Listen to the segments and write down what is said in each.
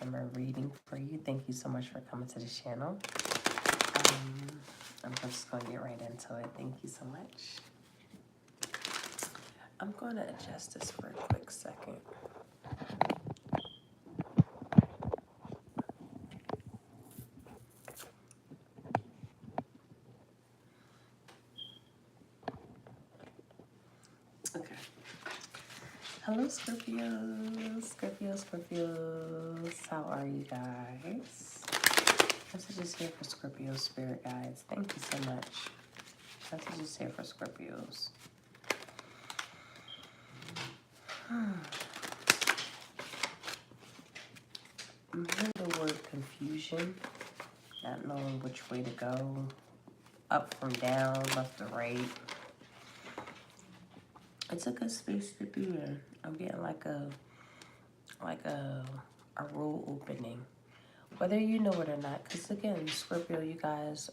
summer reading for you. Thank you so much for coming to the channel. I'm just going to get right into it. Thank you so much. I'm going to adjust this for a quick second. Okay. Hello, Scorpios. Scorpios. How are you guys? Messages here for Scorpio spirit guides. Thank you so much. Messages here for Scorpios. I'm hearing the word confusion, not knowing which way to go, up from down, left to right. It's a good space to be in. I'm getting like a rule opening, whether you know it or not. Because again, Scorpio, you guys,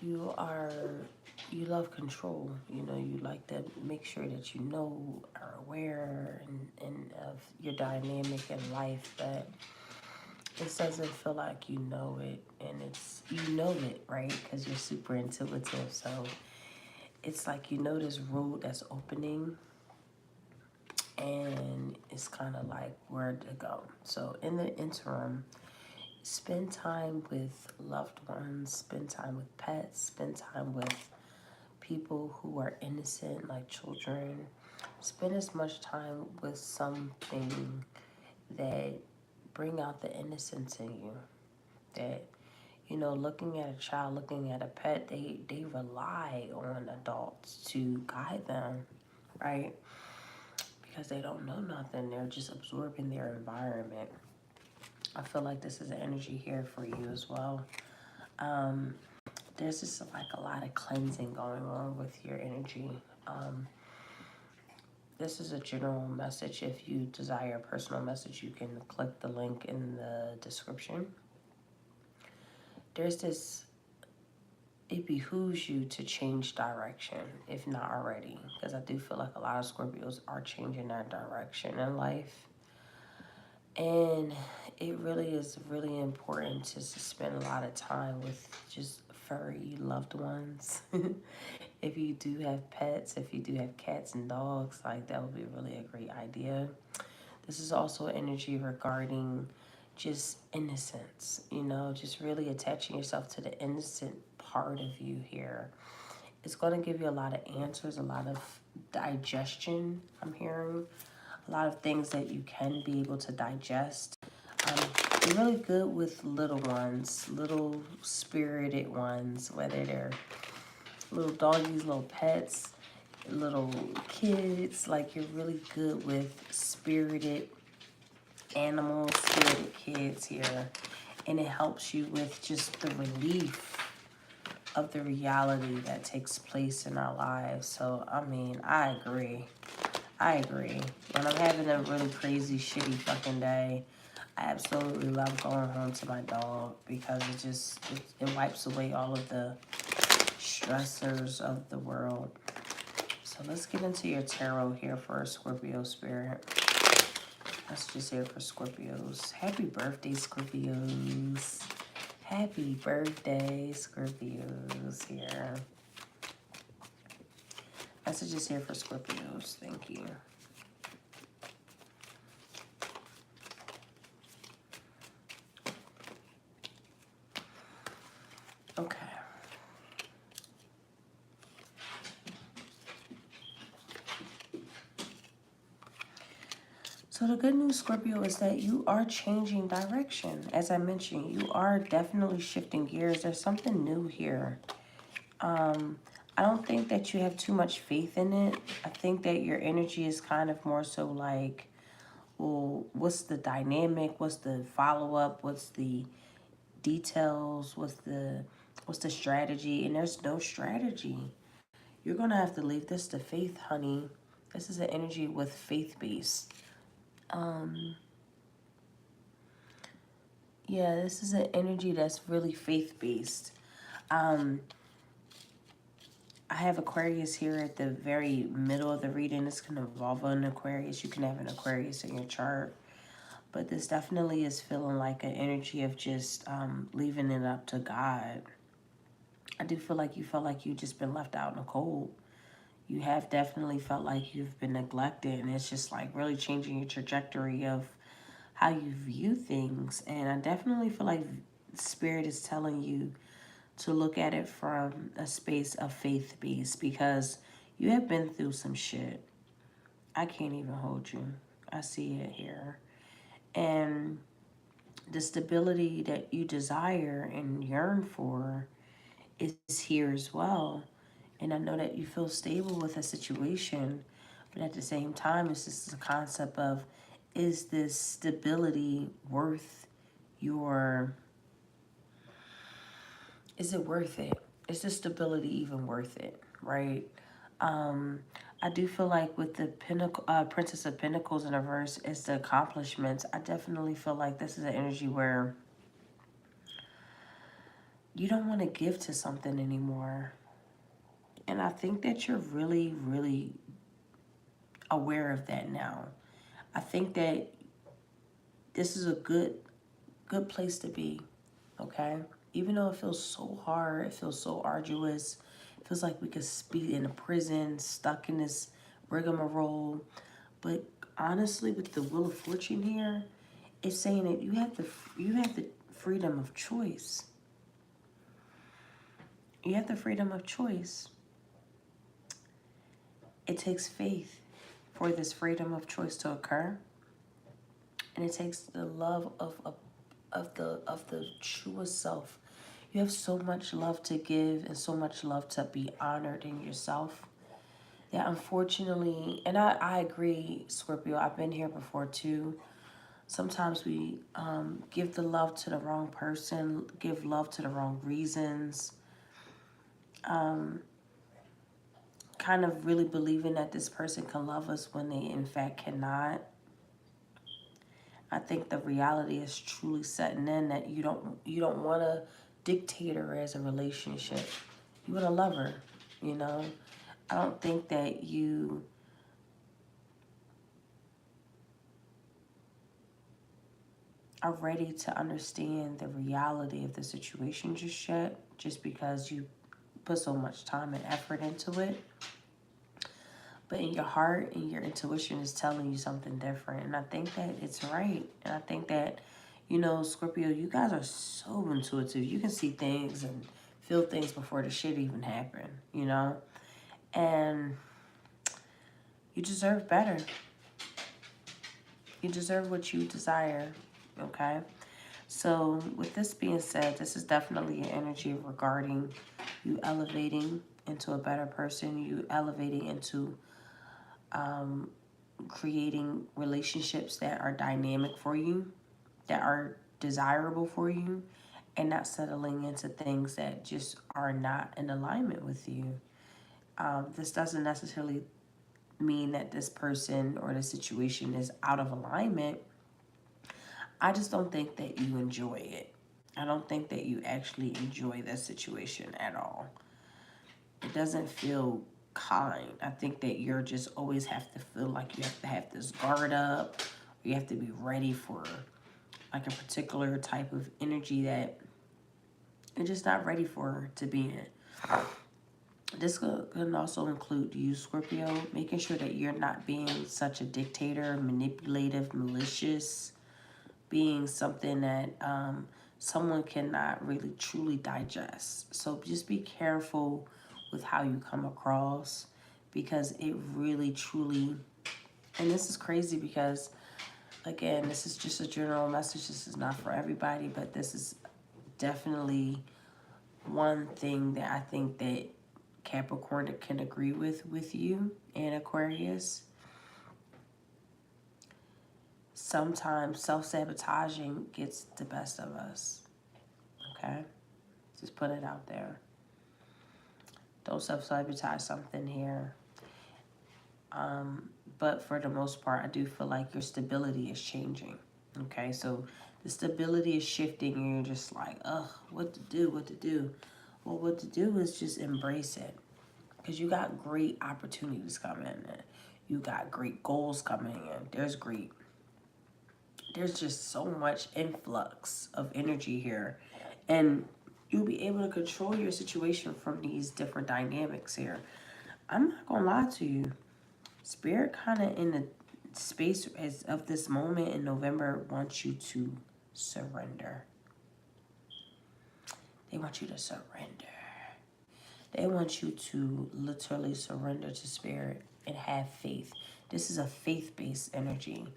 you love control. You know, you like to make sure that you know, are aware and of your dynamic in life, but it doesn't feel like you know it, and you know it, right? Because you're super intuitive. So it's like you know this road that's opening, and it's kind of like where to go. So in the interim, spend time with loved ones, spend time with pets, spend time with people who are innocent, like children. Spend as much time with something that bring out the innocence in you. That, you know, looking at a child, looking at a pet, they rely on adults to guide them, right? Because they don't know nothing. They're just absorbing their environment. I feel like this is an energy here for you as well. There's just like a lot of cleansing going on with your energy. This is a general message. If you desire a personal message, you can click the link in the description. There's this, it behooves you to change direction, if not already, because I do feel like a lot of Scorpios are changing their direction in life. And it really is really important to spend a lot of time with just furry loved ones. If you do have pets, if you do have cats and dogs, like that would be really a great idea. This is also energy regarding just innocence, you know, just really attaching yourself to the innocent part of you here. It's going to give you a lot of answers, a lot of digestion, I'm hearing. A lot of things that you can be able to digest. You're really good with little ones, little spirited ones, whether they're little doggies, little pets, little kids. Like, you're really good with spirited animals, spirited kids here. And it helps you with just the relief of the reality that takes place in our lives. So, I mean, I agree. When I'm having a really crazy, shitty fucking day, I absolutely love going home to my dog because it wipes away all of the stressors of the world. So let's get into your tarot here for a Scorpio spirit. Let's just hear for Scorpios. Happy birthday, Scorpios. Happy birthday, Scorpios here. Messages here for Scorpios. Thank you. Okay. So the good news, Scorpio, is that you are changing direction. As I mentioned, you are definitely shifting gears. There's something new here. I don't think that you have too much faith in it. I think that your energy is kind of more so like, well, what's the dynamic? What's the follow-up? What's the details? What's the strategy? And there's no strategy. You're going to have to leave this to faith, honey. This is an energy with faith-based. Yeah, this is an energy that's really faith-based. I have Aquarius here at the very middle of the reading. This can involve an Aquarius. You can have an Aquarius in your chart. But this definitely is feeling like an energy of just leaving it up to God. I do feel like you felt like you've just been left out in the cold. You have definitely felt like you've been neglected, and it's just like really changing your trajectory of how you view things. And I definitely feel like Spirit is telling you to look at it from a space of faith based, because you have been through some shit. I can't even hold you. I see it here. And the stability that you desire and yearn for is here as well. And I know that you feel stable with a situation, but at the same time, it's just a concept of, is this stability worth your, is it worth it? Is this stability even worth it, right? Um, I do feel like with the pinnacle, Princess of Pentacles in reverse, is the accomplishments. I definitely feel like this is an energy where you don't want to give to something anymore. And I think that you're really, really aware of that now. I think that this is a good place to be, okay? Even though it feels so hard, it feels so arduous, it feels like we could be in a prison, stuck in this rigmarole. But honestly, with the Wheel of Fortune here, it's saying that you have the freedom of choice. You have the freedom of choice. It takes faith for this freedom of choice to occur, and it takes the love of the truest self. You have so much love to give and so much love to be honored in yourself. Yeah, unfortunately, and I agree, Scorpio. I've been here before too. Sometimes we give the love to the wrong person, give love to the wrong reasons, kind of really believing that this person can love us when they in fact cannot. I think the reality is truly setting in that you don't want a dictator as a relationship. You want a lover, you know? I don't think that you are ready to understand the reality of the situation just yet, just because you put so much time and effort into it. But in your heart and your intuition is telling you something different. And I think that it's right. And I think that, you know, Scorpio, you guys are so intuitive. You can see things and feel things before the shit even happen, you know? And you deserve better. You deserve what you desire, okay? So with this being said, this is definitely an energy regarding you elevating into a better person, you elevating into creating relationships that are dynamic for you, that are desirable for you, and not settling into things that just are not in alignment with you. This doesn't necessarily mean that this person or the situation is out of alignment. I just don't think that you enjoy it. I don't think that you actually enjoy that situation at all. It doesn't feel kind. I think that you're just always have to feel like you have to have this guard up. You have to be ready for like a particular type of energy that you're just not ready for to be in. This can also include you, Scorpio, making sure that you're not being such a dictator, manipulative, malicious, being something that someone cannot really truly digest. So just be careful with how you come across, because it really truly, and this is crazy because, again, this is just a general message. This is not for everybody, but this is definitely one thing that I think that Capricorn can agree with you and Aquarius. Sometimes self-sabotaging gets the best of us, okay? Just put it out there. Don't self-sabotage something here. But for the most part, I do feel like your stability is changing, okay? So the stability is shifting and you're just like, ugh, what to do, what to do? Well, what to do is just embrace it, because you got great opportunities coming in. You got great goals coming in. There's great there's just so much influx of energy here. And you'll be able to control your situation from these different dynamics here. I'm not gonna lie to you. Spirit kind of in the space as of this moment in November wants you to surrender. They want you to surrender. They want you to literally surrender to spirit and have faith. This is a faith-based energy,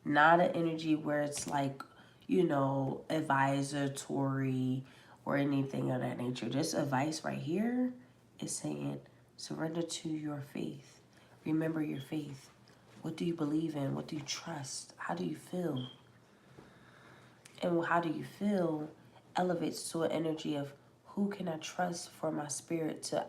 not an energy where it's like, you know, advisory or anything of that nature. This advice right here is saying surrender to your faith. Remember your faith. What do you believe in? What do you trust? How do you feel? And how do you feel elevates to an energy of who can I trust for my spirit to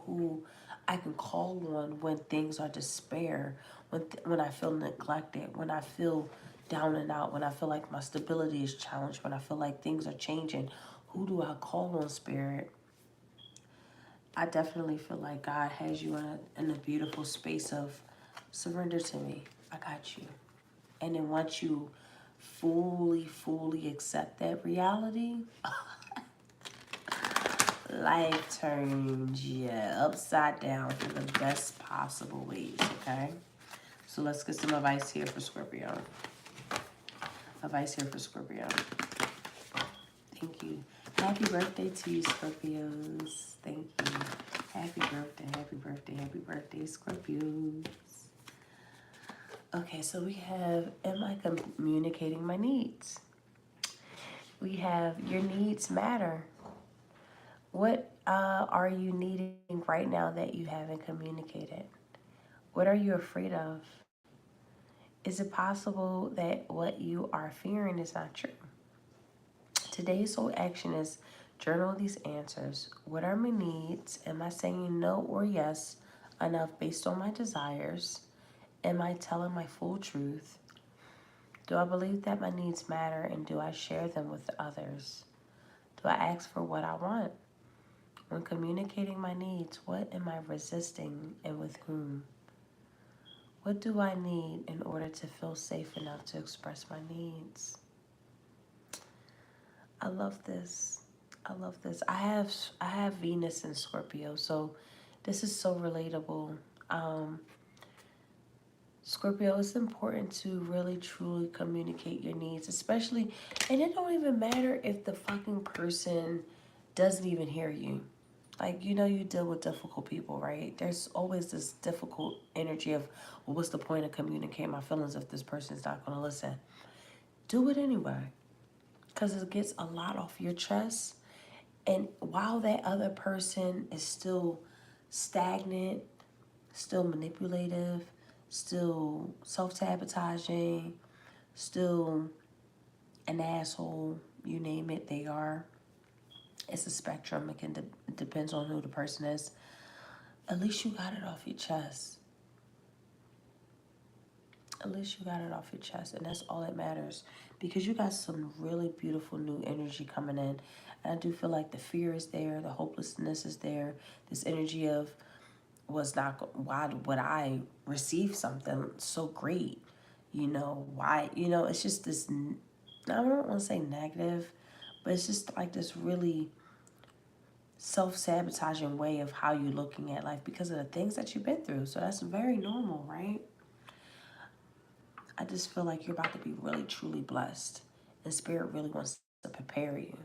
who I can call on when things are despair, when I feel neglected, when I feel down and out, when I feel like my stability is challenged, when I feel like things are changing. Who do I call on, spirit? I definitely feel like God has you in a beautiful space of surrender to me. I got you. And then once you fully accept that reality, life turns upside down in the best possible ways, okay? So let's get some advice here for Scorpio. Advice here for Scorpio. Thank you. Happy birthday to you, Scorpios. Thank you. Happy birthday, Scorpios. Okay, so we have, am I communicating my needs? We have, your needs matter. What are you needing right now that you haven't communicated? What are you afraid of? Is it possible that what you are fearing is not true? Today's sole action is journal these answers. What are my needs? Am I saying no or yes enough based on my desires? Am I telling my full truth? Do I believe that my needs matter, and do I share them with others? Do I ask for what I want? When communicating my needs, what am I resisting and with whom? What do I need in order to feel safe enough to express my needs? I love this. I love this. I have Venus in Scorpio, so this is so relatable. Scorpio, it's important to really truly communicate your needs, especially, and it don't even matter if the fucking person doesn't even hear you. Like, you know, you deal with difficult people, right? There's always this difficult energy of, well, what's the point of communicating my feelings if this person's not going to listen? Do it anyway, because it gets a lot off your chest. And while that other person is still stagnant, still manipulative, still self-sabotaging, still an asshole, you name it, they are. It's a spectrum. It depends on who the person is. At least you got it off your chest. At least you got it off your chest, and that's all that matters, because you got some really beautiful new energy coming in. And I do feel like the fear is there, the hopelessness is there, this energy of why would I receive something so great? You know, why? You know, it's just this, I don't want to say negative, but it's just like this really self-sabotaging way of how you're looking at life because of the things that you've been through. So that's very normal, right? I just feel like you're about to be really, truly blessed. And Spirit really wants to prepare you.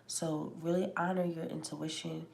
So really honor your intuition.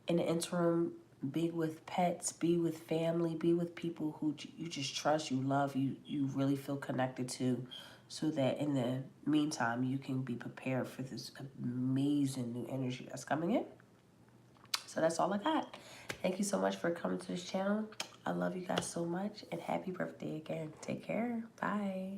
In the interim, be with pets, be with family, be with people who you just trust, you love, you really feel connected to, so that in the meantime, you can be prepared for this amazing new energy that's coming in. So that's all I got. Thank you so much for coming to this channel. I love you guys so much, and happy birthday again. Take care. Bye.